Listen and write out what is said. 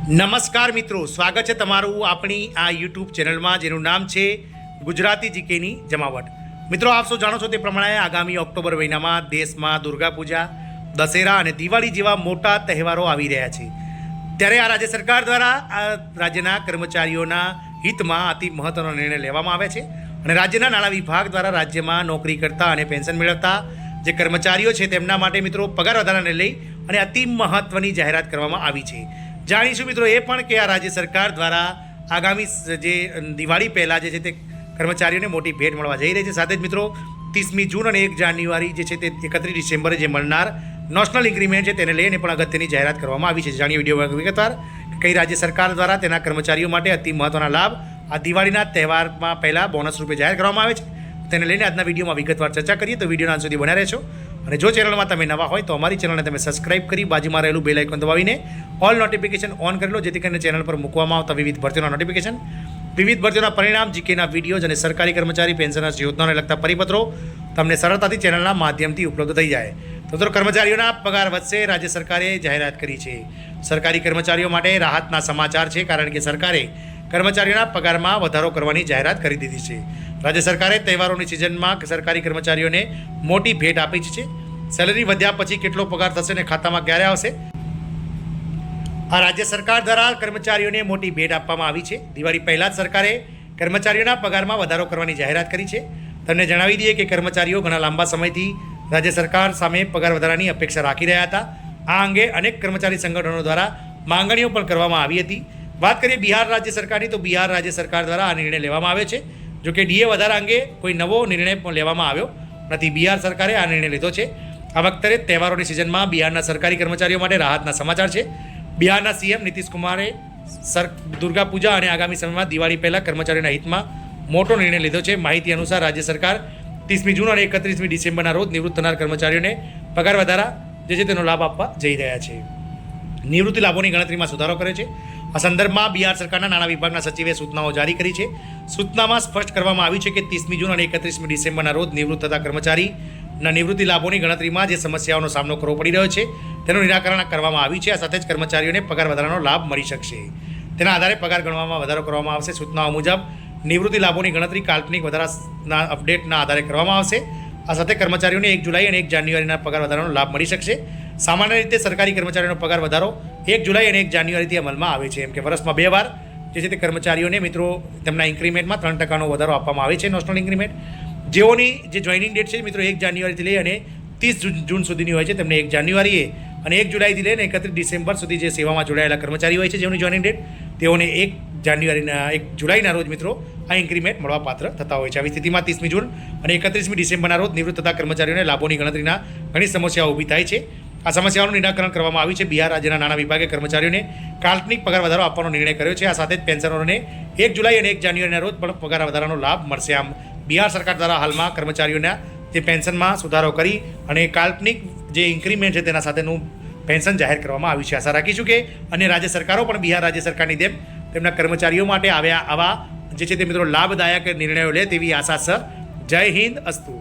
નમસ્કાર મિત્રો, સ્વાગત છે તમારું આપણી આ યુટ્યુબ ચેનલમાં જેનું નામ છે ગુજરાતી જીકેની જમાવટ। મિત્રો, આપ સૌ જાણો છો તે પ્રમાણે આગામી ઓક્ટોબર મહિનામાં દેશમાં દુર્ગા પૂજા, દશેરા અને દિવાળી જેવા મોટા તહેવારો આવી રહ્યા છે। ત્યારે આ રાજ્ય સરકાર દ્વારા આ રાજ્યના કર્મચારીઓના હિતમાં અતિ મહત્વનો નિર્ણય લેવામાં આવે છે અને રાજ્યના નાણાં વિભાગ દ્વારા રાજ્યમાં નોકરી કરતા અને પેન્શન મેળવતા જે કર્મચારીઓ છે તેમના માટે મિત્રો પગાર વધારાને લઈ અને અતિ મહત્વની જાહેરાત કરવામાં આવી છે। જાણીશું મિત્રો એ પણ કે આ રાજ્ય સરકાર દ્વારા આગામી જે દિવાળી પહેલાં જે છે તે કર્મચારીઓને મોટી ભેટ મળવા જઈ રહી છે। સાથે જ મિત્રો 30મી જૂન અને 1 જાન્યુઆરી જે છે તે 31 ડિસેમ્બરે જે મળનાર નેશનલ ઇન્ક્રીમેન્ટ છે તેને લઈને પણ અગત્યની જાહેરાત કરવામાં આવી છે। જાણીએ વિડીયો વિગતવાર કઈ રાજ્ય સરકાર દ્વારા તેના કર્મચારીઓ માટે અતિ મહત્વના લાભ આ દિવાળીના તહેવારમાં પહેલાં બોનસ રૂપે જાહેર કરવામાં આવે છે તેને લઈને આજના વિડીયોમાં વિગતવાર ચર્ચા કરીએ। તો વિડીયોના અંત સુધી બન્યા રહેશો અને જો ચેનલમાં તમે નવા હોય તો અમારી ચેનલને તમે સબસ્ક્રાઇબ કરી બાજુમાં રહેલું બેલ આઇકોન દબાવીને ઓલ નોટિફિકેશન ઓન કરી લો, જેથી કરીને ચેનલ પર મૂકવામાં આવતા વિવિધ ભરતીઓના નોટિફિકેશન, વિવિધ ભરતીઓના પરિણામ, જીકેના વિડીયોઝ અને સરકારી કર્મચારી પેન્શનર્સ યોજનાઓને લગતા પરિપત્રો તમને સરળતાથી ચેનલના માધ્યમથી ઉપલબ્ધ થઈ જાય। તો મિત્રો, કર્મચારીઓના પગાર વધશે, રાજ્ય સરકારે જાહેરાત કરી છે। સરકારી કર્મચારીઓ માટે રાહતના સમાચાર છે, કારણ કે સરકારે કર્મચારીઓના પગારમાં વધારો કરવાની જાહેરાત કરી દીધી છે। રાજ્ય સરકારે તહેવારોની સિઝનમાં સરકારી કર્મચારીઓને મોટી ભેટ આપી છે। સેલરી વધ્યા પછી કેટલો પગાર થશે અને ખાતામાં ક્યારે આવશે? આ રાજ્ય સરકાર દ્વારા કર્મચારીઓને મોટી ભેટ આપવામાં આવી છે। દિવાળી પહેલાં જ સરકારે કર્મચારીઓના પગારમાં વધારો કરવાની જાહેરાત કરી છે। તમને જણાવી દઈએ કે કર્મચારીઓ ઘણા લાંબા સમયથી રાજ્ય સરકાર સામે પગાર વધારાની અપેક્ષા રાખી રહ્યા હતા। આ અંગે અનેક કર્મચારી સંગઠનો દ્વારા માંગણીઓ પણ કરવામાં આવી હતી। વાત કરીએ બિહાર રાજ્ય સરકારની, તો બિહાર રાજ્ય સરકાર દ્વારા આ નિર્ણય લેવામાં આવ્યો છે। જો કે ડીએ વધારા અંગે કોઈ નવો નિર્ણય પણ લેવામાં આવ્યો નથી, બિહાર સરકારે આ નિર્ણય લીધો છે। આ વખતે તહેવારોની સિઝનમાં બિહારના સરકારી કર્મચારીઓ માટે રાહતના સમાચાર છે। બિહારના સીએમ નીતિશ કુમારે દુર્ગા પૂજા અને આગામી સમયમાં દિવાળી પહેલાં કર્મચારીઓના હિતમાં મોટો નિર્ણય લીધો છે। માહિતી અનુસાર રાજ્ય સરકાર 30મી જૂન અને 31મી ડિસેમ્બરના રોજ નિવૃત્ત થનાર કર્મચારીઓને પગાર વધારા જે છે તેનો લાભ આપવા જઈ રહ્યા છે। નિવૃત્તિ લાભોની ગણતરીમાં સુધારો કરે છે। આ સંદર્ભમાં બિહાર સરકારના નાણાં વિભાગના સચિવે સૂચનાઓ જારી કરી છે। સૂચનામાં સ્પષ્ટ કરવામાં આવ્યું છે કે 30મી જૂન અને 31મી ડિસેમ્બરના રોજ નિવૃત્ત થતા કર્મચારીના નિવૃત્તિ લાભોની ગણતરીમાં જે સમસ્યાઓનો સામનો કરવો પડી રહ્યો છે તેનું નિરાકરણ કરવામાં આવ્યું છે। આ સાથે જ કર્મચારીઓને પગાર વધારાનો લાભ મળી શકશે। તેના આધારે પગાર ગણવામાં વધારો કરવામાં આવશે। સૂચનાઓ મુજબ નિવૃત્તિ લાભોની ગણતરી કાલ્પનિક વધારાના અપડેટના આધારે કરવામાં આવશે। આ સાથે કર્મચારીઓને 1 જુલાઈ અને 1 જાન્યુઆરીના પગાર વધારાનો લાભ મળી શકશે। સામાન્ય રીતે સરકારી કર્મચારીઓનો પગાર વધારો 1 જુલાઈ અને 1 જાન્યુઆરીથી અમલમાં આવે છે। એમ કે વર્ષમાં 2 વાર જે છે તે કર્મચારીઓને મિત્રો તેમના ઇન્ક્રીમેન્ટમાં 3% વધારો આપવામાં આવે છે, નેશનલ ઇન્ક્રીમેન્ટ। જેઓની જે જોઈનિંગ ડેટ છે મિત્રો 1 જાન્યુઆરીથી લઈ અને 30 જૂન સુધીની હોય છે તેમને 1 જાન્યુઆરીએ અને 1 જુલાઈથી લઈને 31 ડિસેમ્બર સુધી જે સેવામાં જોડાયેલા કર્મચારી હોય છે જેમની જોઈનિંગ ડેટ તેઓને 1 જુલાઈના રોજ મિત્રો આ ઇન્ક્રીમેન્ટ મળવા પાત્ર થતા હોય છે। આવી સ્થિતિમાં 30મી જૂન અને 31મી ડિસેમ્બરના રોજ નિવૃત્ત થતા કર્મચારીઓને લાભોની ગણતરીના ઘણી સમસ્યાઓ ઊભી થાય છે। આ સમસ્યાઓનું નિરાકરણ કરવામાં આવ્યું છે। બિહાર રાજ્યના નાણાં વિભાગે કર્મચારીઓને કાલ્પનિક પગાર વધારો આપવાનો નિર્ણય કર્યો છે। આ સાથે જ પેન્શનરોને 1 જુલાઈ અને 1 જાન્યુઆરીના રોજ પણ પગાર વધારાનો લાભ મળશે। આમ બિહાર સરકાર દ્વારા હાલમાં કર્મચારીઓના જે પેન્શનમાં સુધારો કરી અને કાલ્પનિક જે ઇન્ક્રીમેન્ટ છે તેના સાથેનું પેન્શન જાહેર કરવામાં આવ્યું છે। આશા રાખીશું કે અન્ય રાજ્ય સરકારો પણ બિહાર રાજ્ય સરકારની જેમ તેમના કર્મચારીઓ માટે આવા જે છે તે મિત્રો લાભદાયક નિર્ણયો લે તેવી આશા છે। જય હિન્દ, અસ્તુ।